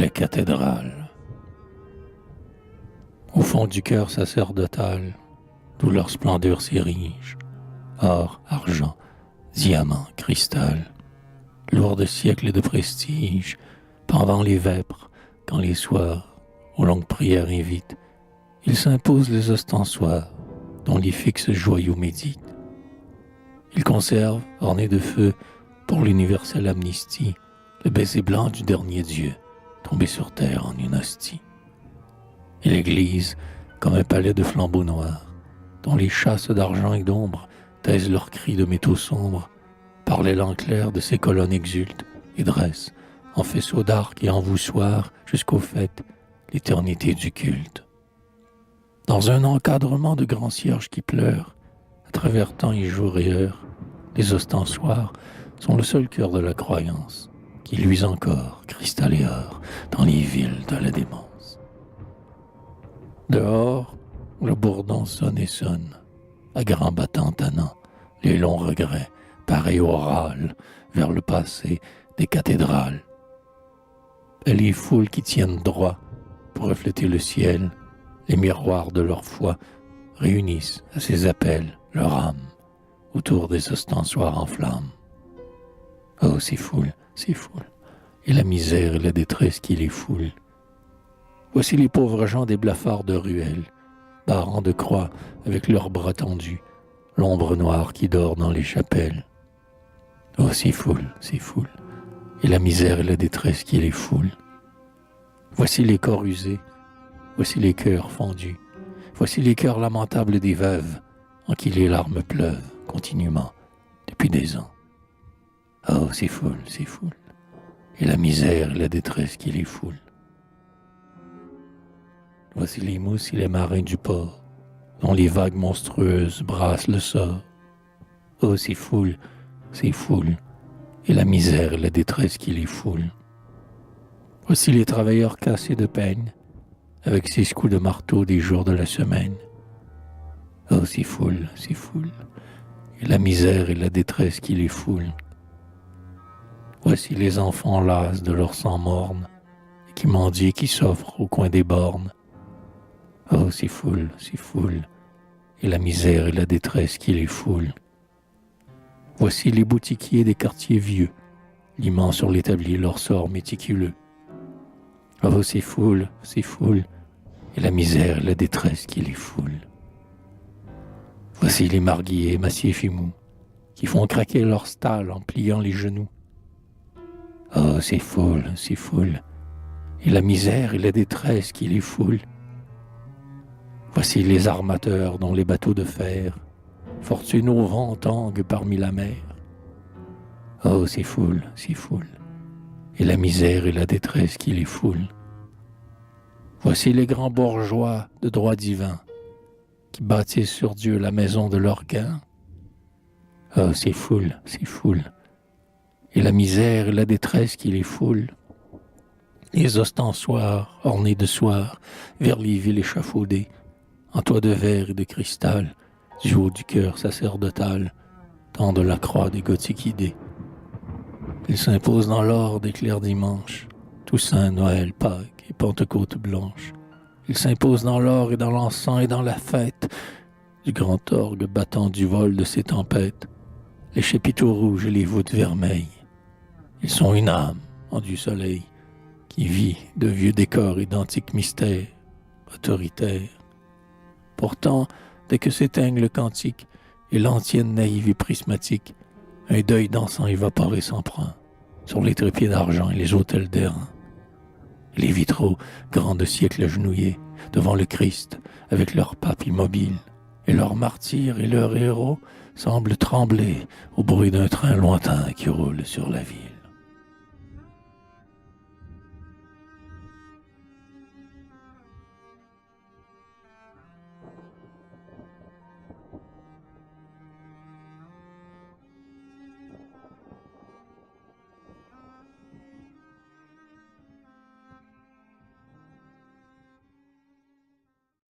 les cathédrales. Au fond du cœur sacerdotal, d'où leur splendeur s'érige, or, argent, diamant, cristal, lourd de siècles de prestige, pendant les vêpres, quand les soirs, aux longues prières invitent, ils s'imposent les ostensoirs, dont les fixes joyaux méditent. Ils conservent, ornés de feu, pour l'universelle amnistie, le baiser blanc du dernier Dieu, tombé sur terre en une hostie. Et l'Église, comme un palais de flambeaux noirs, dont les chasses d'argent et d'ombre taisent leurs cris de métaux sombres, par l'élan clair de ses colonnes exultent et dressent, en faisceaux d'arc et en voussoirs, jusqu'au fait, l'éternité du culte. Dans un encadrement de grands cierges qui pleurent, à travers temps et jours et heures, les ostensoirs sont le seul cœur de la croyance, qui luise encore, cristal et or, dans les villes de la démence. Dehors, le bourdon sonne et sonne, à grands battants tannant, les longs regrets, pareils au râle, vers le passé des cathédrales. Et les foules qui tiennent droit pour refléter le ciel, les miroirs de leur foi, réunissent à ces appels leur âme autour des ostensoirs en flammes. Oh, ces foules, et la misère et la détresse qui les foule. Voici les pauvres gens des blafards de ruelles, barrant de croix avec leurs bras tendus, l'ombre noire qui dort dans les chapelles. Oh, ces foules, et la misère et la détresse qui les foule. Voici les corps usés, voici les cœurs fendus, voici les cœurs lamentables des veuves, en qui les larmes pleuvent continuellement depuis des ans. Oh, ces foules, et la misère et la détresse qui les foule. Voici les mousses et les marins du port, dont les vagues monstrueuses brassent le sort. Oh, ces foules, et la misère et la détresse qui les foule. Voici les travailleurs cassés de peine, avec 6 coups de marteau des jours de la semaine. Oh, ces foules, et la misère et la détresse qui les foule. Voici les enfants las de leur sang morne, et qui mendient et qui s'offrent au coin des bornes. Oh, ces foules, et la misère et la détresse qui les foule. Voici les boutiquiers des quartiers vieux, limant sur l'établi leur sort méticuleux. Oh, ces foules, et la misère et la détresse qui les foule. Voici les marguilliers massifs et mous, qui font craquer leur stalle en pliant les genoux. Oh, ces foules, et la misère et la détresse qui les foule. Voici les armateurs dont les bateaux de fer, fortunés au vent, tanguent parmi la mer. Oh, ces foules, et la misère et la détresse qui les foule. Voici les grands bourgeois de droit divin, qui bâtissent sur Dieu la maison de leur gain. Oh, ces foules, et la misère et la détresse qui les foule. Les ostensoirs, ornés de soir, vers les villes échafaudées, en toit de verre et de cristal, du haut du cœur sacerdotal, tendent la croix des gothiques idées. Ils s'imposent dans l'or des clairs dimanches, Toussaint, Noël, Pâques et Pentecôte blanche. Ils s'imposent dans l'or et dans l'encens et dans la fête du grand orgue battant du vol de ces tempêtes, les chapiteaux rouges et les voûtes vermeilles. Ils sont une âme en du soleil qui vit de vieux décors et d'antiques mystères autoritaires. Pourtant, dès que s'éteigne le cantique et l'antienne naïve et prismatique, un deuil d'encens évaporé s'en prend sur les trépieds d'argent et les autels d'airain. Les vitraux, grands de siècles agenouillés, devant le Christ, avec leur pape immobile, et leurs martyrs et leurs héros semblent trembler au bruit d'un train lointain qui roule sur la ville.